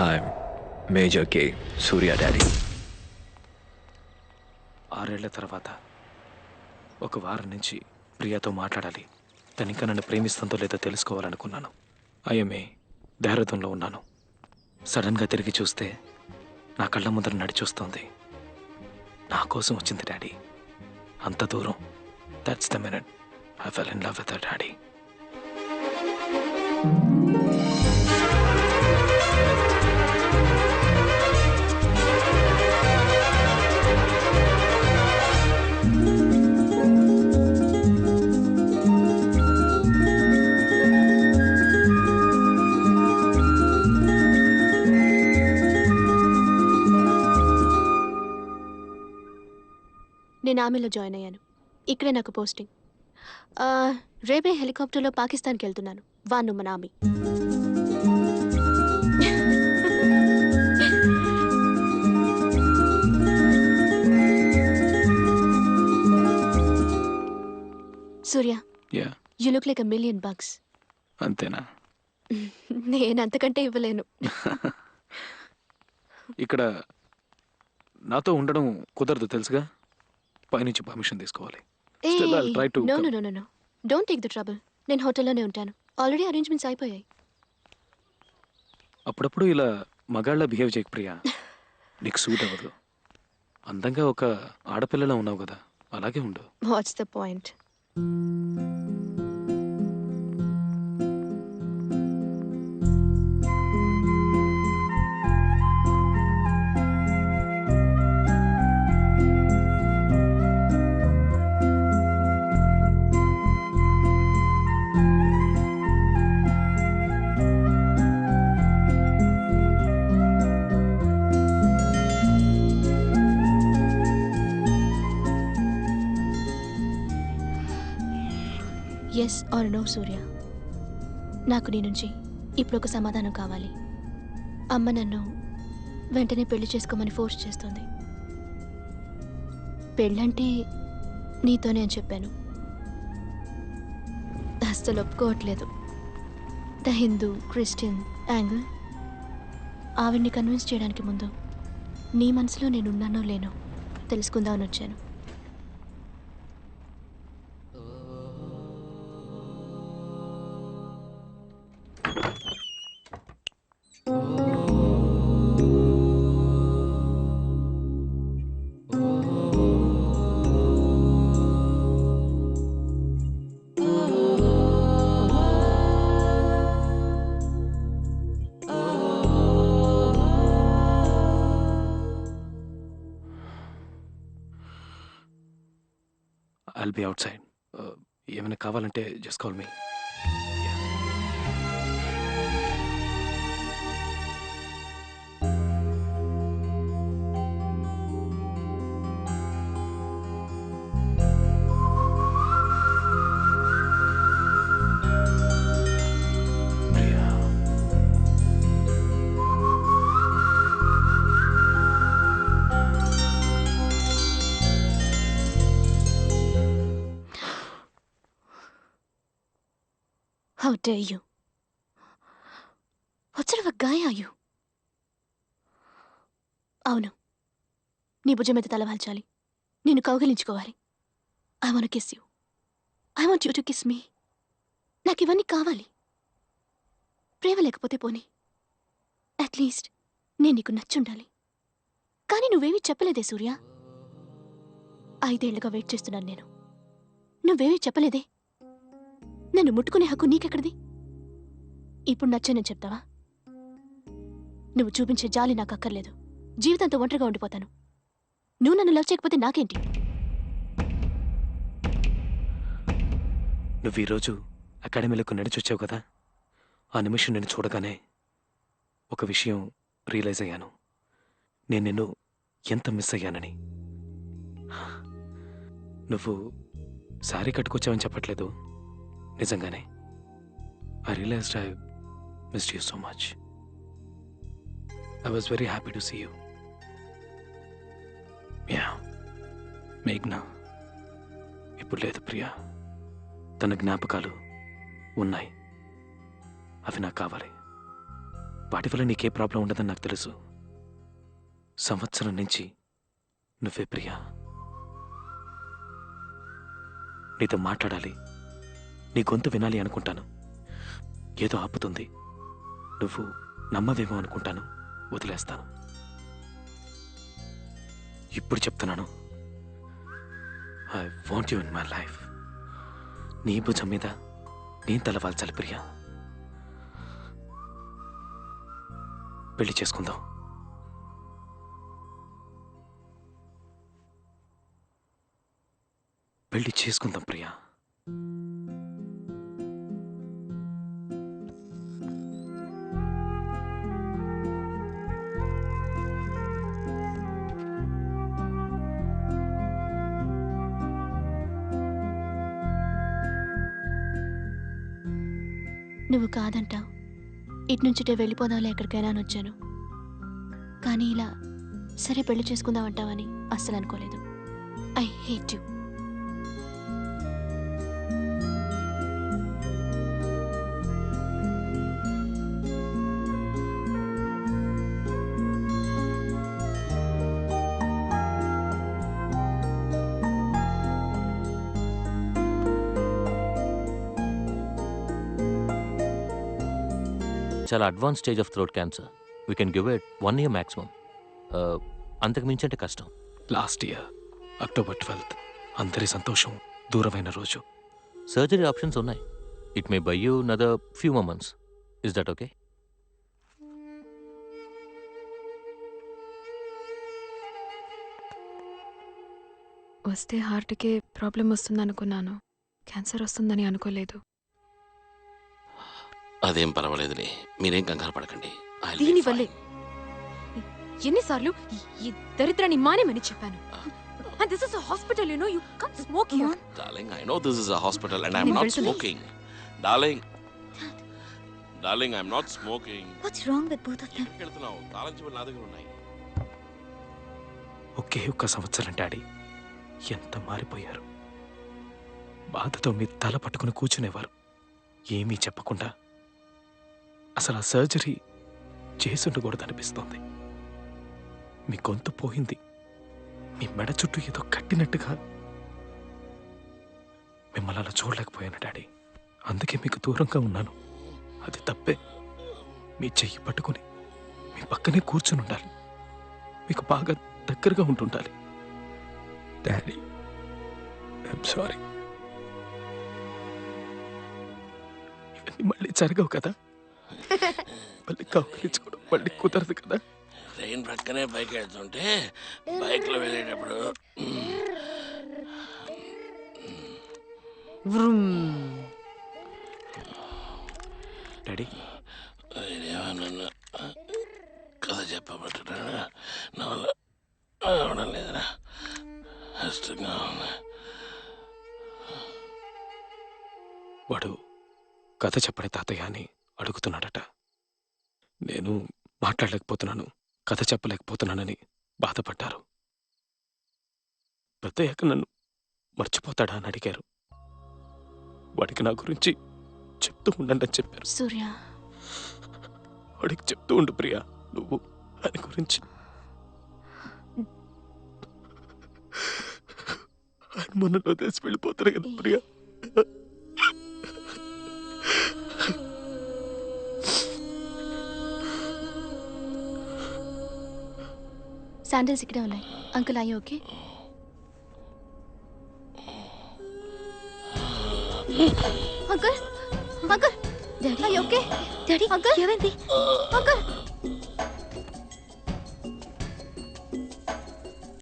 I'm major K Surya daddy. 6 ఏళ్ల తర్వాత ఒక వారం నుంచి ప్రియాతో మాట్లాడాలి. తనింకా నన్ను ప్రేమిస్తుందో లేదో తెలుసుకోవాలనుకున్నాను. ఐఎంఏ దేహరథంలో ఉన్నాను. సడన్గా తిరిగి చూస్తే నా కళ్ళ ముందర నడిచొస్తోంది. నా కోసం వచ్చింది డాడీ. అంత దూరం. That's the minute I fell in love with her daddy. నేను ఆర్మీలో జాయిన్ అయ్యాను. ఇక్కడే నాకు పోస్టింగ్. రేపే హెలికాప్టర్లో పాకిస్తాన్కి వెళ్తున్నాను. వాను మన army. Surya, you look like $1 million. అంతేనా? నేను అంతకంటే ఇవ్వలేను. ఇక్కడ నాతో ఉండడం కుదరదు తెలుసుగా. పైనుంచి పర్మిషన్ తీసుకోవాలి. Still, I'll try to no come. No no no don't take the trouble. నేను హోటల్లోనే ఉంటాను. ఆల్రెడీ అరేంజ్మెంట్స్ అయిపోయాయి. అప్పుడప్పుడు ఇలా మగాళ్ళ బిహేవ్ చేయకు ప్రియా. నీకు సూట్ అవ్వదు. అందంగా ఒక ఆడపిల్లలా ఉన్నావు కదా, అలాగే ఉండు. What's the point? Yes or no Surya. నాకు నీ నుంచి ఇప్పుడు ఒక సమాధానం కావాలి. అమ్మ నన్ను వెంటనే పెళ్లి చేసుకోమని ఫోర్స్ చేస్తుంది. పెళ్ళంటే నీతోనే అని చెప్పాను. అస్సలు ఒప్పుకోవట్లేదు. The Hindu Christian angle. ఆవిడ్ని కన్విన్స్ చేయడానికి ముందు నీ మనసులో నేను ఉన్నానో లేనో తెలుసుకుందామని వచ్చాను. I'll be outside. ఏమైనా కావాలంటే just call me. How dare you? What sort of a guy are you? అవును, నీ భుజం మీద తలవాల్చాలి, నేను కౌగిలించుకోవాలి. I want kiss you. I want you to kiss me. నాకు ఇవన్నీ కావాలి. ప్రేమ లేకపోతే పోనీ, అట్లీస్ట్ నేను నీకు నచ్చుండాలి. కానీ నువ్వేమీ చెప్పలేదే సూర్య. 5 ఏళ్లుగా వెయిట్ చేస్తున్నాను నేను. నువ్వేమీ చెప్పలేదే. నన్ను ముట్టుకునే హక్కు నీకెక్కడిది? ఇప్పుడు నచ్చానని చెప్తావా? నువ్వు చూపించే జాలి నాకు అక్కర్లేదు. జీవితంతో ఒంటరిగా ఉండిపోతాను. నువ్వు నన్ను లవ్ చేయకపోతే నాకేంటి? నువ్వు ఈరోజు అకాడమీలకు నడిచొచ్చావు కదా, ఆ నిమిషం నేను చూడగానే ఒక విషయం రియలైజ్ అయ్యాను. నేను నిన్ను ఎంత మిస్ అయ్యానని. నువ్వు సారీ కట్టుకొచ్చావని చెప్పట్లేదు, నిజంగానే. I realized I missed you so much. I was very happy to see you. Yeah. మేఘ్నా ఇప్పుడు లేదు ప్రియా. తన జ్ఞాపకాలు ఉన్నాయి. అవి నాకు కావాలి. వాటి వల్ల నీకే ప్రాబ్లం ఉండదని నాకు తెలుసు. సంవత్సరం నుంచి నువ్వే ప్రియా. నీతో మాట్లాడాలి, నీ గొంతు వినాలి అనుకుంటాను. ఏదో ఆపుతుంది. నువ్వు నమ్మవేమో అనుకుంటాను, వదిలేస్తాను. ఇప్పుడు చెప్తున్నాను, I want you in my life. నీ భుజం మీద నేను తలవాల్చాలి ప్రియా. పెళ్లి చేసుకుందాం. పెళ్లి చేసుకుందాం ప్రియా. నువ్వు కాదంటావు. ఇటు నుంచిటే వెళ్ళిపోదాంలే ఎక్కడికైనా అని వచ్చాను. కానీ ఇలా సరే పెళ్లి చేసుకుందాం అంటావని అస్సలు అనుకోలేదు. I hate you. చాలా advance stage of throat cancer. We can give it 1 year maximum. అంతకు మించి అంటే కష్టం. లాస్ట్ ఇయర్ అక్టోబర్ 12th అందరి సంతోషం దూరమైన రోజు. సర్జరీ ఆప్షన్స్ ఉన్నాయి. It may buy you another few more months. Is that okay? వస్తే హార్ట్కే ప్రాబ్లం వస్తుందనుకున్నాను. క్యాన్సర్ వస్తుందని అనుకోలేదు. అదేం పర్వాలేదులే, మీరేం కంగారు పడకండి. దీనివల్లే ఎన్నిసార్లు ఈ దరిద్రాన్ని మానేమని చెప్పాను. And this is a hospital, you know. You can't smoke here. Darling, I know this is a hospital and I'm నేను not వెళ్తున్నా. smoking. Darling. Darling, I'm not smoking. What's wrong with both of them? ఎక్కడికి వెళ్తున్నావు? తాళం చెవులు నా దగ్గర ఉన్నాయి. ఒకే ఒక్క సంవత్సరం డాడీ ఎంత మారిపోయారు. బాధతో మీ తల పట్టుకుని కూర్చునేవారు, ఏమీ చెప్పకుండా. అసలు ఆ సర్జరీ చేసుండకూడదనిపిస్తోంది. మీ గొంతు పోయింది, మీ మెడ చుట్టూ ఏదో కట్టినట్టుగా. మిమ్మల్ని అలా చూడలేకపోయాను డాడీ. అందుకే మీకు దూరంగా ఉన్నాను. అది తప్పే. మీ చెయ్యి పట్టుకుని మీ పక్కనే కూర్చుని ఉండాలి, మీకు బాగా దగ్గరగా ఉంటుండాలి. Daddy, I'm sorry. ఇవన్నీ మళ్ళీ జరగవు కదా. మళ్ళీ కౌగిలించుకోవడం మళ్ళీ కుదరదు కదా. ట్రైన్ ప్రక్కనే బైక్ వెళ్తుంటే బైక్లో వెళ్ళేటప్పుడు డాడీ, ఏమన్నా కథ చెప్పబట్టడా నా వల్ల అవడం లేదురా. కష్టంగా ఉంది. వాడు కథ చెప్పడే తాతయ్య అని అడుగుతున్నాడట. నేను మాట్లాడలేకపోతున్నాను, కథ చెప్పలేకపోతున్నానని బాధపడ్డారు. పెద్దయ్యాక నన్ను మర్చిపోతాడా అని అడిగారు. వాడికి నా గురించి చెప్తూ ఉండండి అని చెప్పారు. సూర్య, వాడికి చెప్తూ ఉండు ప్రియా, నువ్వు దాని గురించి. ఆయన మొన్నలో తెలిసి వెళ్ళిపోతారు కదా ప్రియా. శాండిల్స్ ఇక్కడే ఉన్నాయి. అంకుల్, అయ్యి okay? Uncle, uncle, daddy okay? Daddy, uncle ఏమైంది? అంకుల్